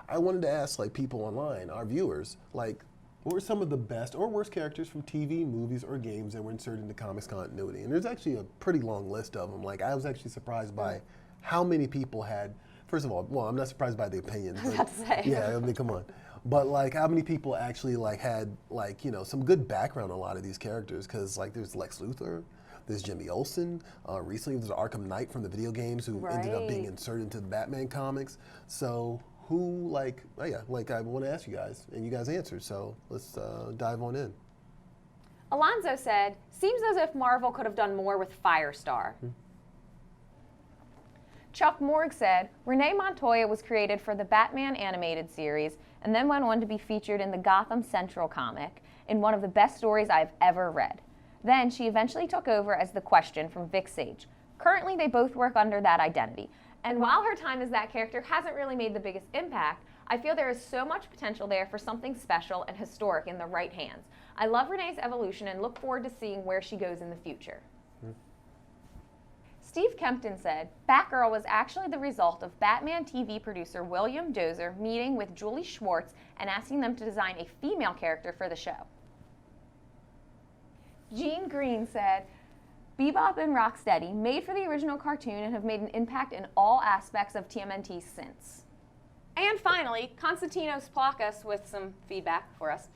I wanted to ask like people online, our viewers, like, what were some of the best or worst characters from TV, movies, or games that were inserted into comics continuity? And there's actually a pretty long list of them. Like, I was actually surprised by how many people had, first of all, well, I'm not surprised by the opinions. I was about to say. Yeah, I mean, come on. But like, how many people actually like had like, some good background on a lot of these characters? Because like, there's Lex Luthor, there's Jimmy Olsen. Recently, there's Arkham Knight from the video games who ended up being inserted into the Batman comics. So who like, oh yeah, like I want to ask you guys, and you guys answered. So let's dive on in. Alonzo said, seems as if Marvel could have done more with Firestar. Chuck Morg said, Renee Montoya was created for the Batman animated series and then went on to be featured in the Gotham Central comic in one of the best stories I've ever read. Then she eventually took over as the Question from Vic Sage. Currently, they both work under that identity. And while her time as that character hasn't really made the biggest impact, I feel there is so much potential there for something special and historic in the right hands. I love Renee's evolution and look forward to seeing where she goes in the future. Steve Kempton said, Batgirl was actually the result of Batman TV producer William Dozer meeting with Julie Schwartz and asking them to design a female character for the show. Gene Green said, Bebop and Rocksteady, made for the original cartoon and have made an impact in all aspects of TMNT since. And finally, Konstantinos Plakas with some feedback for us.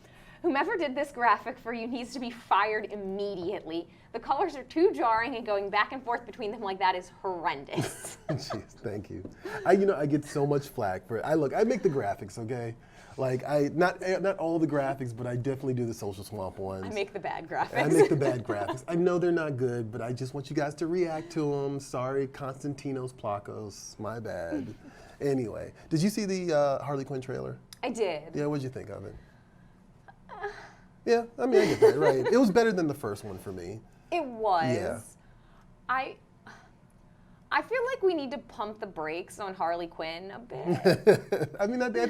Whomever did this graphic for you needs to be fired immediately. The colors are too jarring and going back and forth between them like that is horrendous. Jeez, thank you. I get so much flack for it. I make the graphics, okay? Like not all the graphics, but I definitely do the Social Swamp ones. I make the bad graphics. I make the bad graphics. I know they're not good, but I just want you guys to react to them. Sorry, Konstantinos Plakos, my bad. Anyway, did you see the Harley Quinn trailer? I did. Yeah, what'd you think of it? Yeah, I mean, I get that, right? It was better than the first one for me. It was. Yeah. I feel like we need to pump the brakes on Harley Quinn a bit. I mean, I do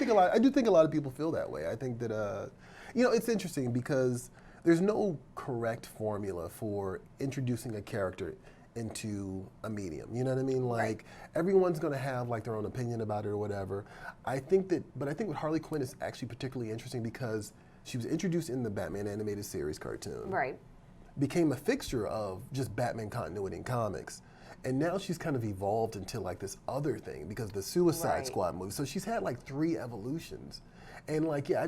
think a lot of people feel that way. I think that, it's interesting because there's no correct formula for introducing a character into a medium. You know what I mean? Like, everyone's going to have like their own opinion about it or whatever. I think with Harley Quinn is actually particularly interesting because she was introduced in the Batman animated series cartoon. Right. Became a fixture of just Batman continuity in comics. And now she's kind of evolved into like this other thing because of the Suicide Squad movie. So she's had like 3 evolutions. And like, yeah,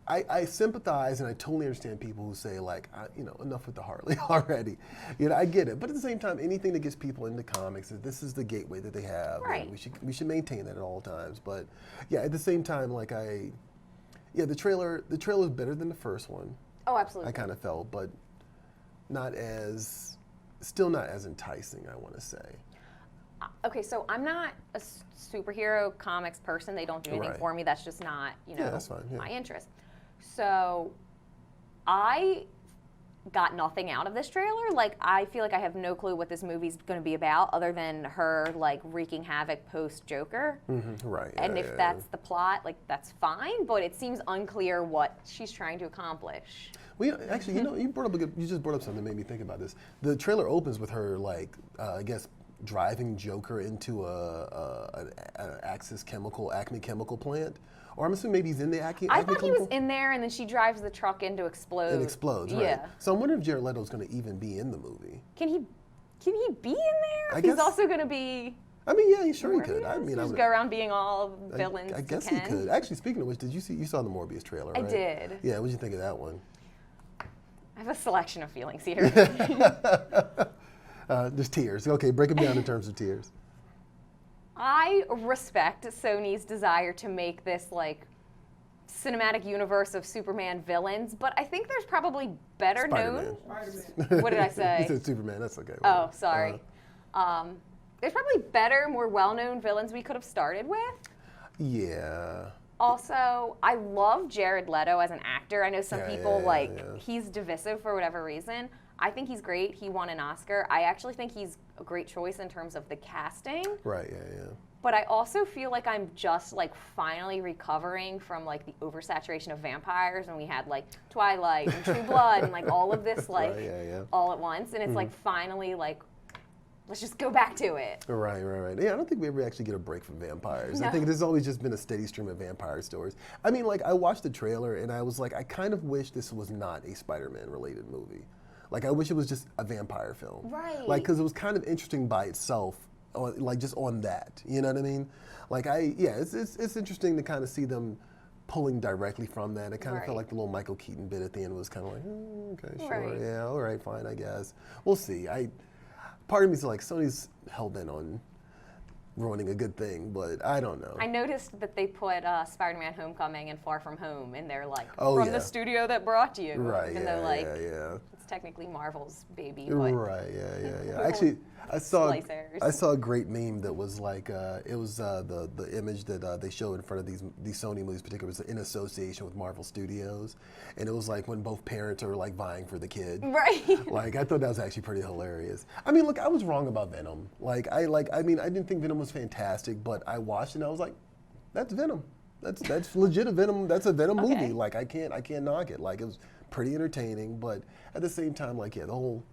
I sympathize and I totally understand people who say like, enough with the Harley already. I get it. But at the same time, anything that gets people into comics, this is the gateway that they have. Right. And we should maintain that at all times. But yeah, at the same time, like the trailer is better than the first one. Oh, absolutely. I kind of felt, but still not as enticing, I want to say. Okay, so I'm not a superhero comics person. They don't do anything for me. That's just not, that's fine, my interest. So I got nothing out of this trailer. Like, I feel like I have no clue what this movie's going to be about other than her, like, wreaking havoc post-Joker. Mm-hmm, right. And if that's the plot, like, that's fine, but it seems unclear what she's trying to accomplish. Well, actually, you just brought up something that made me think about this. The trailer opens with her, like, I guess, driving Joker into an Acme chemical plant. Or I'm assuming maybe he's in the Acme I thought chemical? he was in there, and then she drives the truck in to explode. It explodes, right. Yeah. So I'm wondering if Jared Leto's going to even be in the movie. Can he be in there? I He's guess, also going to be... I mean, yeah, sure he could. I mean, just go around being all villains. I guess he could. Actually, speaking of which, you saw the Morbius trailer, right? I did. Yeah, what did you think of that one? I have a selection of feelings here. There's tears. Okay, break them down in terms of tears. I respect Sony's desire to make this, like, cinematic universe of Superman villains, but I think there's probably better known. Spider-Man. What did I say? You said Superman. That's okay. Oh, sorry. There's probably better, more well-known villains we could have started with. Yeah. Also, I love Jared Leto as an actor. I know some people he's divisive for whatever reason. I think he's great. He won an Oscar. I actually think he's a great choice in terms of the casting. Right. Yeah. But I also feel like I'm just like finally recovering from like the oversaturation of vampires when we had like Twilight and True Blood and like all of this like all at once. And it's like finally like let's just go back to it. Right. Yeah, I don't think we ever actually get a break from vampires. No. I think there's always just been a steady stream of vampire stories. I mean, like, I watched the trailer and I was like, I kind of wish this was not a Spider-Man related movie. Like, I wish it was just a vampire film. Right. Like, because it was kind of interesting by itself, like, just on that. You know what I mean? Like, it's interesting to kind of see them pulling directly from that. It kind of felt like the little Michael Keaton bit at the end was kind of like, okay, sure, Right. yeah, all right, fine, I guess. We'll see. Part of me is like, Sony's hell-bent on ruining a good thing, but I don't know. I noticed that they put SpiderMan Homecoming and Far From Home in there, like, Oh, from yeah. the studio that brought you. Right, Even yeah, though, like, yeah. it's technically Marvel's baby. But Right, yeah. Actually, I saw a great meme that was like, it was the image that they showed in front of these Sony movies, particularly was in association with Marvel Studios, and it was like when both parents are like vying for the kid. Right. Like, I thought that was actually pretty hilarious. I mean, look, I was wrong about Venom. Like, I didn't think Venom was fantastic, but I watched it and I was like, that's Venom. That's legit a Venom. That's a Venom movie. Like, I can't knock it. Like, it was pretty entertaining, but at the same time, like, yeah, the whole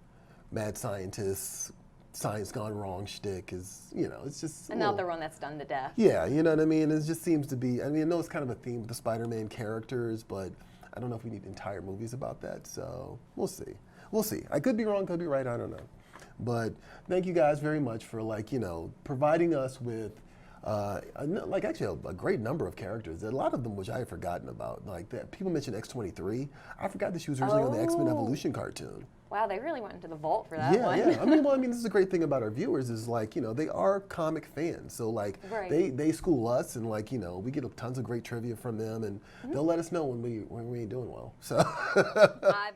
mad scientist, science gone wrong shtick is, it's just Another one that's done to death. Yeah, you know what I mean? It just seems to be, I mean, I know it's kind of a theme with the Spider-Man characters, but I don't know if we need entire movies about that, so we'll see. We'll see. I could be wrong, could be right, I don't know. But thank you guys very much for, like, providing us with like actually a great number of characters. A lot of them which I had forgotten about. Like that people mentioned X-23. I forgot that she was originally on the X-Men Evolution cartoon. Wow, they really went into the vault for that one. Yeah. I mean, this is a great thing about our viewers is like, they are comic fans. So like, they school us and like, we get tons of great trivia from them and they'll let us know when we ain't doing well. So.